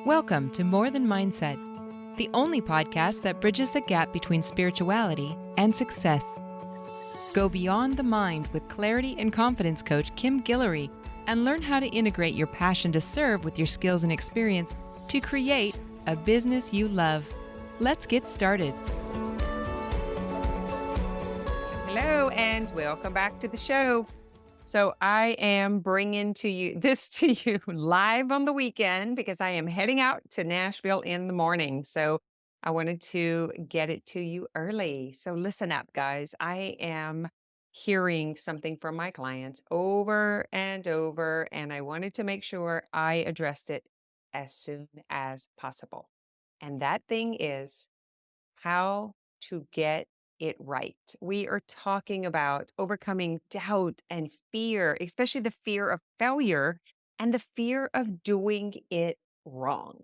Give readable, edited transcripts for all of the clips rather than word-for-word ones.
Welcome to More Than Mindset, the only podcast that bridges the gap between spirituality and success. Go beyond the mind with clarity and confidence coach Kim Guillory and learn how to integrate your passion to serve with your skills and experience to create a business you love. Let's get started. Hello, and welcome back to the show. So I am bringing this to you live on the weekend because I am heading out to Nashville in the morning. So I wanted to get it to you early. So listen up, guys. I am hearing something from my clients over and over, and I wanted to make sure I addressed it as soon as possible. And that thing is how to get it right. We are talking about overcoming doubt and fear, especially the fear of failure and the fear of doing it wrong.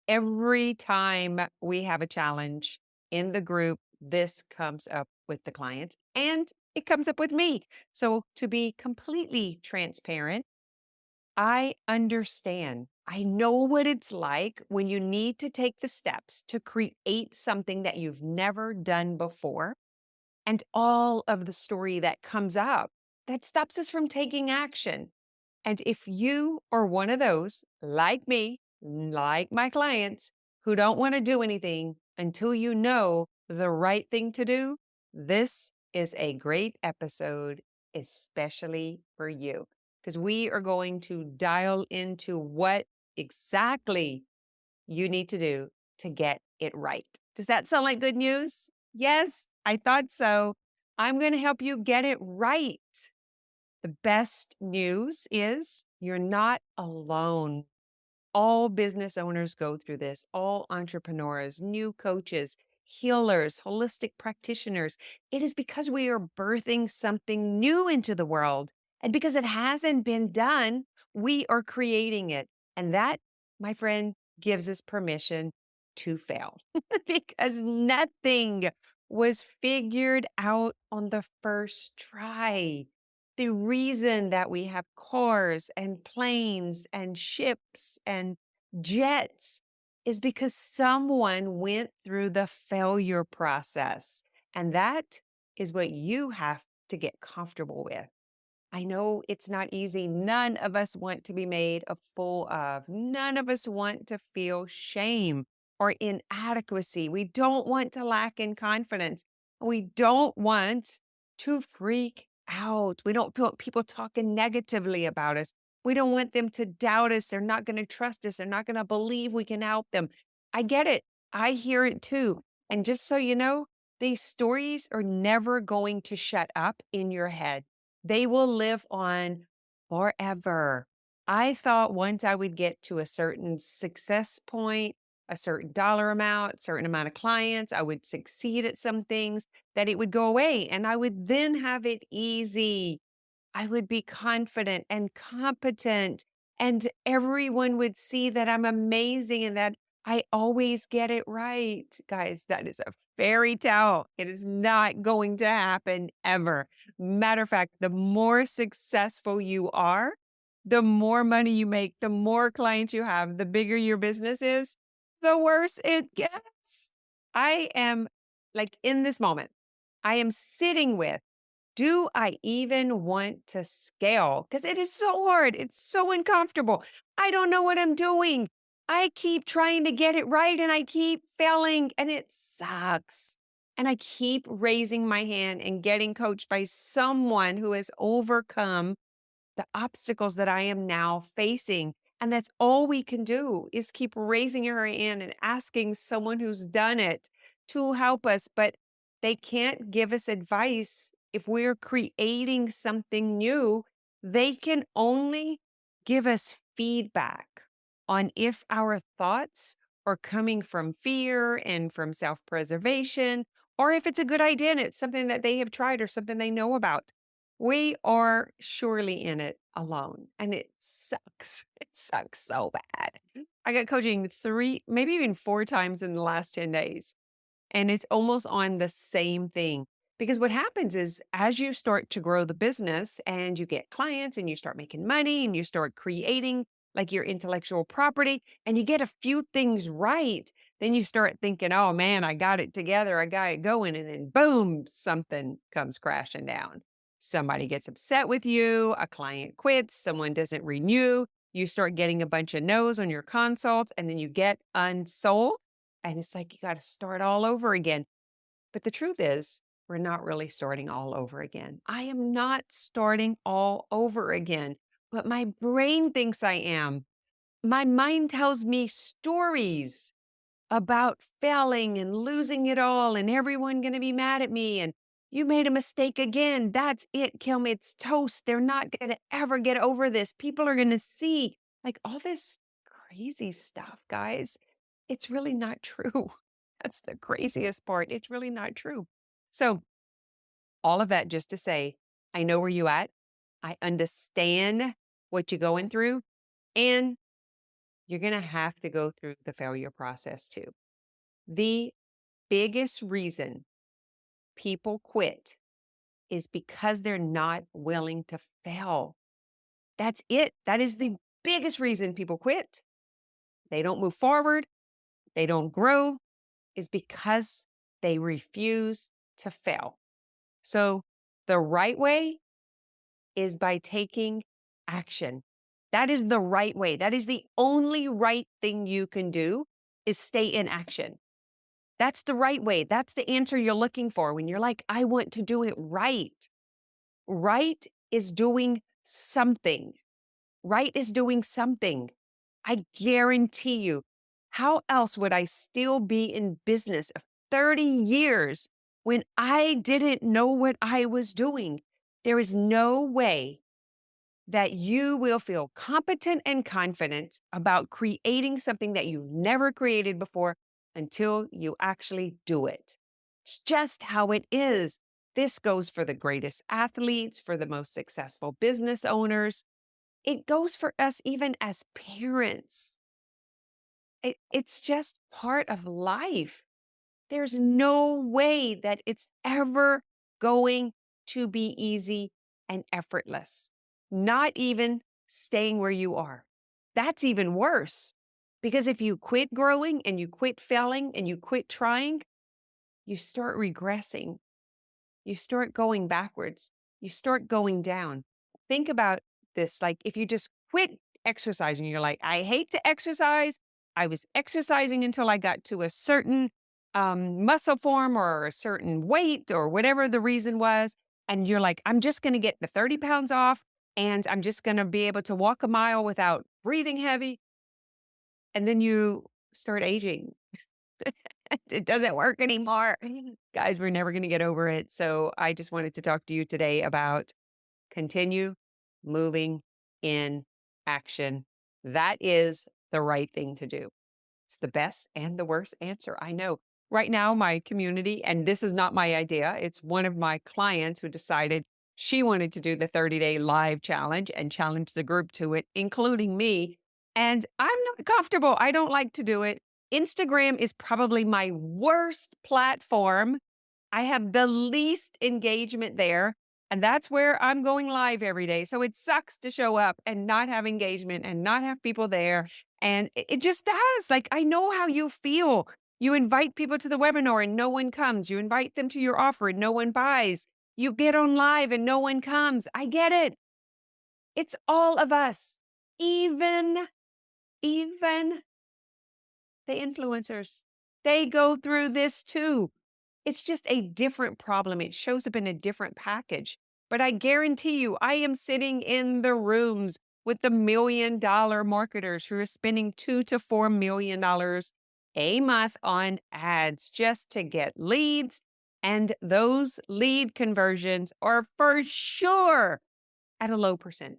Every time we have a challenge in the group, this comes up with the clients and it comes up with me. So, to be completely transparent, I understand. I know what it's like when you need to take the steps to create something that you've never done before, and all of the story that comes up that stops us from taking action. And if you are one of those, like me, like my clients, who don't want to do anything until you know the right thing to do, this is a great episode, especially for you, because we are going to dial into what exactly you need to do to get it right. Does that sound like good news? Yes, I thought so. I'm going to help you get it right. The best news is you're not alone. All business owners go through this, all entrepreneurs, new coaches, healers, holistic practitioners. It is because we are birthing something new into the world. And because it hasn't been done, we are creating it. And that, my friend, gives us permission to fail because nothing was figured out on the first try. The reason that we have cars and planes and ships and jets is because someone went through the failure process. And that is what you have to get comfortable with. I know it's not easy. None of us want to be made a fool of. None of us want to feel shame or inadequacy. We don't want to lack in confidence. We don't want to freak out. We don't want people talking negatively about us. We don't want them to doubt us. They're not going to trust us. They're not going to believe we can help them. I get it. I hear it too. And just so you know, these stories are never going to shut up in your head. They will live on forever. I thought once I would get to a certain success point, a certain dollar amount, certain amount of clients, I would succeed at some things, that it would go away and I would then have it easy. I would be confident and competent, and everyone would see that I'm amazing and that I always get it right. Guys, that is a fairy tale. It is not going to happen ever. Matter of fact, the more successful you are, the more money you make, the more clients you have, the bigger your business is, the worse it gets. I am like in this moment, I am sitting with, do I even want to scale? Because it is so hard. It's so uncomfortable. I don't know what I'm doing. I keep trying to get it right and I keep failing and it sucks. And I keep raising my hand and getting coached by someone who has overcome the obstacles that I am now facing. And that's all we can do is keep raising your hand and asking someone who's done it to help us. But they can't give us advice if we're creating something new. They can only give us feedback on if our thoughts are coming from fear and from self-preservation, or if it's a good idea and it's something that they have tried or something they know about. We are surely in it alone, and it sucks. It sucks so bad. I got coaching 3, maybe even 4 times in the last 10 days, and it's almost on the same thing. Because what happens is as you start to grow the business and you get clients and you start making money and you start creating like your intellectual property, and you get a few things right, then you start thinking, oh man, I got it together, I got it going, and then boom, something comes crashing down. Somebody gets upset with you, a client quits, someone doesn't renew, you start getting a bunch of no's on your consults, and then you get unsold. And it's like you got to start all over again. But the truth is, we're not really starting all over again. I am not starting all over again, but my brain thinks I am. My mind tells me stories about failing and losing it all and everyone going to be mad at me and you made a mistake again. That's it, Kim. It's toast. They're not going to ever get over this. People are going to see like all this crazy stuff, guys. It's really not true. That's the craziest part. It's really not true. So, all of that just to say, I know where you at. I understand what you're going through, and you're going to have to go through the failure process too. The biggest reason people quit is because they're not willing to fail. That's it. That is the biggest reason people quit. They don't move forward, they don't grow, is because they refuse to fail. So the right way is by taking action. That is the right way. That is the only right thing you can do is stay in action. That's the right way. That's the answer you're looking for when you're like, I want to do it right. Right is doing something. Right is doing something. I guarantee you, how else would I still be in business of 30 years when I didn't know what I was doing? There is no way that you will feel competent and confident about creating something that you've never created before until you actually do it. It's just how it is. This goes for the greatest athletes, for the most successful business owners. It goes for us even as parents. It's just part of life. There's no way that it's ever going to be easy and effortless. Not even staying where you are. That's even worse. Because if you quit growing and you quit failing and you quit trying, you start regressing. You start going backwards. You start going down. Think about this. Like if you just quit exercising, you're like, I hate to exercise. I was exercising until I got to a certain muscle form or a certain weight or whatever the reason was. And you're like, I'm just going to get the 30 pounds off and I'm just going to be able to walk a mile without breathing heavy. And then you start aging. It doesn't work anymore. Guys, we're never going to get over it. So I just wanted to talk to you today about continue moving in action. That is the right thing to do. It's the best and the worst answer. I know. Right now, my community, and this is not my idea, it's one of my clients who decided she wanted to do the 30-day live challenge and challenge the group to it, including me. And I'm not comfortable. I don't like to do it. Instagram is probably my worst platform. I have the least engagement there. And that's where I'm going live every day. So it sucks to show up and not have engagement and not have people there. And it just does. Like, I know how you feel. You invite people to the webinar and no one comes. You invite them to your offer and no one buys. You get on live and no one comes. I get it. It's all of us. Even the influencers, they go through this too. It's just a different problem. It shows up in a different package. But I guarantee you, I am sitting in the rooms with the $1 million marketers who are spending $2 to $4 million a month on ads just to get leads. And those lead conversions are for sure at a low percent.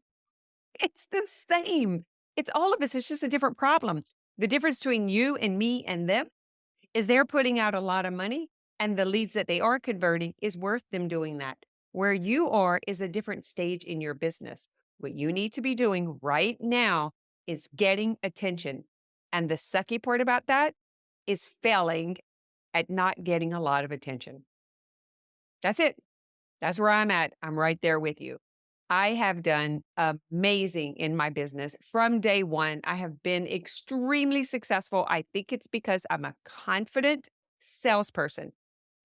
It's the same. It's all of us. It's just a different problem. The difference between you and me and them is they're putting out a lot of money and the leads that they are converting is worth them doing that. Where you are is a different stage in your business. What you need to be doing right now is getting attention. And the sucky part about that is failing at not getting a lot of attention. That's it. That's where I'm at. I'm right there with you. I have done amazing in my business from day one. I have been extremely successful. I think it's because I'm a confident salesperson.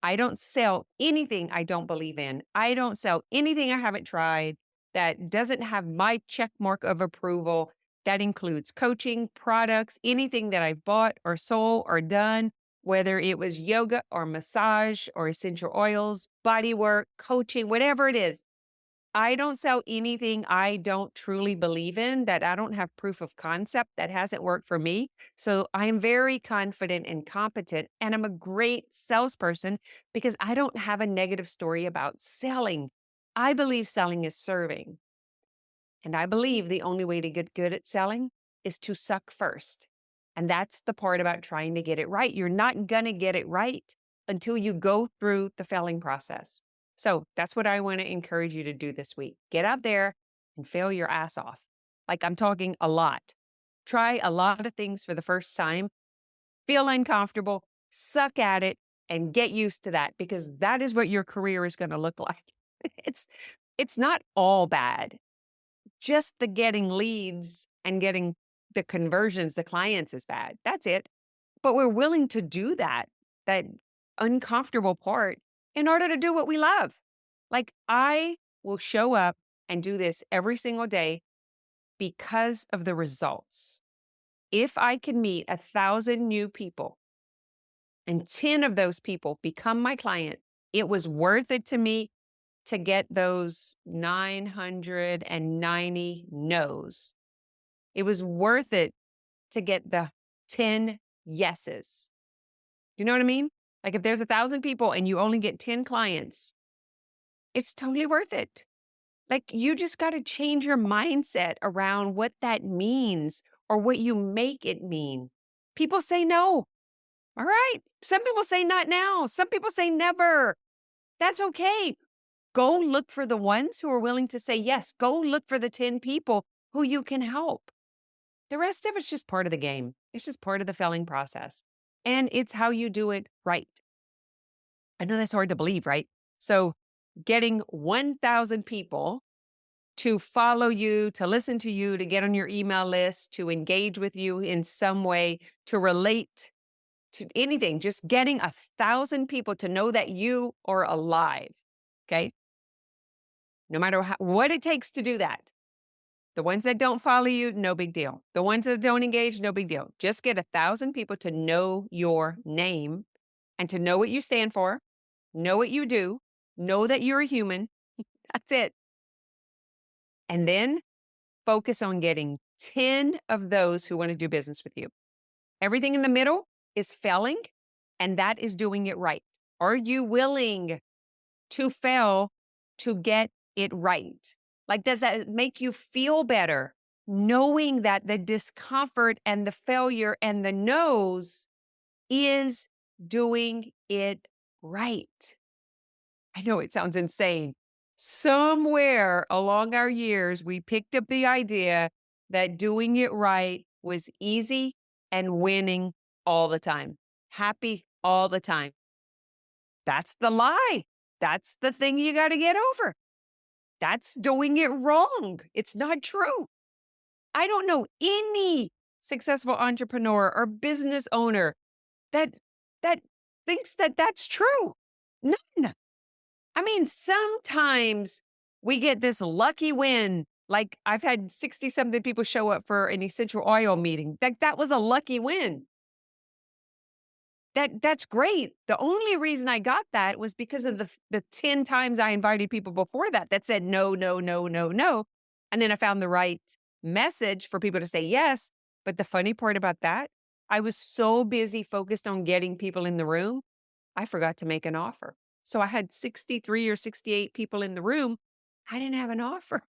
I don't sell anything I don't believe in. I don't sell anything I haven't tried that doesn't have my check mark of approval. That includes coaching, products, anything that I've bought or sold or done, whether it was yoga or massage or essential oils, body work, coaching, whatever it is. I don't sell anything I don't truly believe in, that I don't have proof of concept that hasn't worked for me. So I am very confident and competent, and I'm a great salesperson because I don't have a negative story about selling. I believe selling is serving. And I believe the only way to get good at selling is to suck first. And that's the part about trying to get it right. You're not going to get it right until you go through the failing process. So that's what I want to encourage you to do this week. Get out there and fail your ass off. Like I'm talking a lot. Try a lot of things for the first time, feel uncomfortable, suck at it, and get used to that because that is what your career is going to look like. It's it's not all bad, just the getting leads and getting the conversions, the clients is bad. That's it. But we're willing to do that uncomfortable part in order to do what we love. Like I will show up and do this every single day because of the results. If I can meet 1,000 new people and 10 of those people become my client, it was worth it to me to get those 990 no's. It was worth it to get the 10 yeses. Do you know what I mean? Like if there's 1,000 people and you only get 10 clients, it's totally worth it. Like you just got to change your mindset around what that means or what you make it mean. People say no. All right. Some people say not now. Some people say never. That's okay. Go look for the ones who are willing to say yes. Go look for the 10 people who you can help. The rest of it's just part of the game. It's just part of the felling process. And it's how you do it right. I know that's hard to believe, right? So getting 1,000 people to follow you, to listen to you, to get on your email list, to engage with you in some way, to relate to anything, just getting 1,000 people to know that you are alive. Okay. No matter what it takes to do that. The ones that don't follow you, no big deal. The ones that don't engage, no big deal. Just get 1,000 people to know your name and to know what you stand for, know what you do, know that you're a human. That's it. And then focus on getting 10 of those who want to do business with you. Everything in the middle is failing, and that is doing it right. Are you willing to fail to get it right? Like, does that make you feel better? Knowing that the discomfort and the failure and the no's is doing it right. I know it sounds insane. Somewhere along our years, we picked up the idea that doing it right was easy and winning all the time, happy all the time. That's the lie. That's the thing you got to get over. That's doing it wrong. It's not true. I don't know any successful entrepreneur or business owner that that thinks that that's true. None. I mean, sometimes we get this lucky win. Like I've had 60 something people show up for an essential oil meeting. That was a lucky win. That's great. The only reason I got that was because of the 10 times I invited people before that said no, no, no, no, no. And then I found the right message for people to say yes. But the funny part about that, I was so busy focused on getting people in the room, I forgot to make an offer. So I had 63 or 68 people in the room. I didn't have an offer.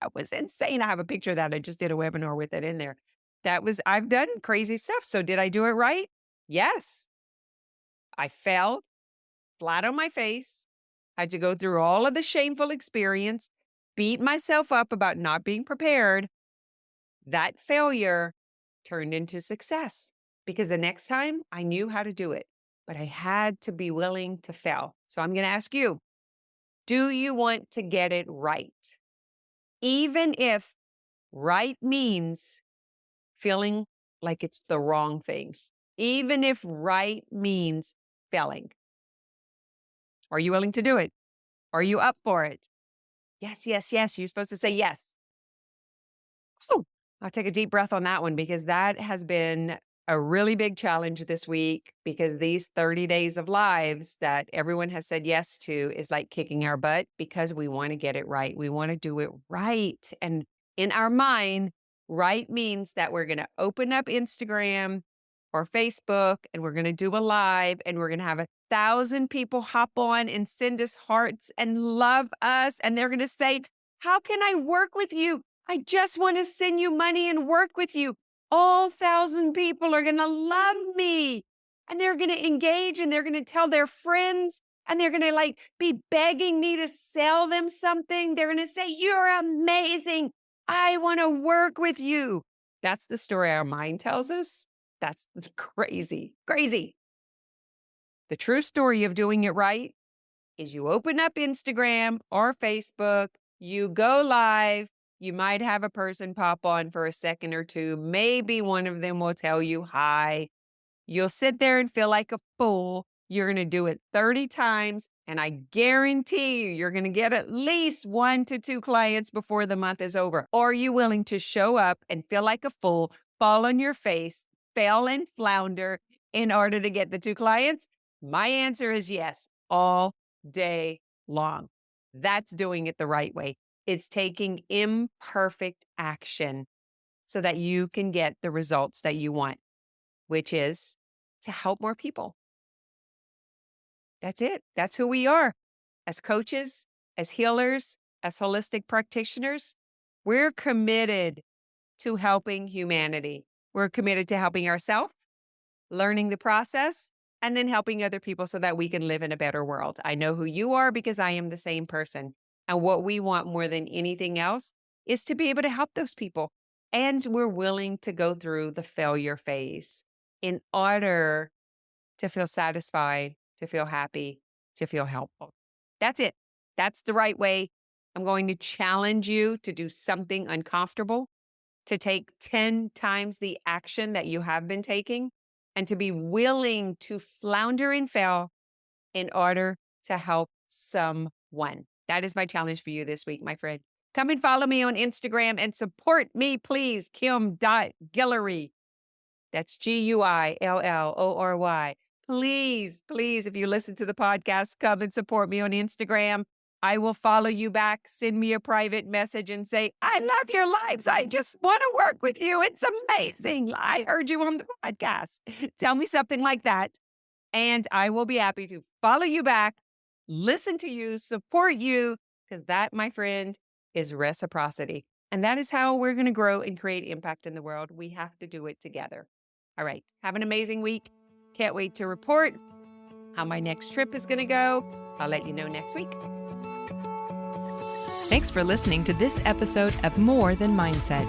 That was insane. I have a picture of that. I just did a webinar with it in there. I've done crazy stuff. So did I do it right? Yes. I fell flat on my face, had to go through all of the shameful experience, beat myself up about not being prepared. That failure turned into success because the next time I knew how to do it, but I had to be willing to fail. So I'm going to ask you, do you want to get it right? even if right means feeling like it's the wrong thing, even if right means failing. Are you willing to do it? Are you up for it? Yes, yes, yes. You're supposed to say yes. Whew. I'll take a deep breath on that one because that has been a really big challenge this week because these 30 days of lives that everyone has said yes to is like kicking our butt because we want to get it right. We want to do it right. And in our mind, right means that we're going to open up Instagram or Facebook and we're going to do a live and we're going to have 1,000 people hop on and send us hearts and love us. And they're going to say, how can I work with you? I just want to send you money and work with you. All 1,000 people are going to love me and they're going to engage and they're going to tell their friends and they're going to like be begging me to sell them something. They're going to say, you're amazing. I want to work with you. That's the story our mind tells us. That's crazy, crazy. The true story of doing it right is you open up Instagram or Facebook, you go live. You might have a person pop on for a second or two. Maybe one of them will tell you hi. You'll sit there and feel like a fool. You're going to do it 30 times. And I guarantee you're going to get at least 1 to 2 clients before the month is over. Or are you willing to show up and feel like a fool, fall on your face, fail and flounder in order to get the 2 clients? My answer is yes, all day long. That's doing it the right way. It's taking imperfect action so that you can get the results that you want, which is to help more people. That's it. That's who we are. As coaches, as healers, as holistic practitioners, we're committed to helping humanity. We're committed to helping ourselves, learning the process, and then helping other people so that we can live in a better world. I know who you are because I am the same person. And what we want more than anything else is to be able to help those people. And we're willing to go through the failure phase in order to feel satisfied, to feel happy, to feel helpful. That's it. That's the right way. I'm going to challenge you to do something uncomfortable, to take 10 times the action that you have been taking, and to be willing to flounder and fail in order to help someone. That is my challenge for you this week, my friend. Come and follow me on Instagram and support me, please. Kim.Guillory. That's Guillory. Please, please, if you listen to the podcast, come and support me on Instagram. I will follow you back. Send me a private message and say, I love your lives. I just want to work with you. It's amazing. I heard you on the podcast. Tell me something like that. And I will be happy to follow you back, listen to you, support you, because that, my friend, is reciprocity. And that is how we're going to grow and create impact in the world. We have to do it together. All right. Have an amazing week. Can't wait to report how my next trip is going to go. I'll let you know next week. Thanks for listening to this episode of More Than Mindset.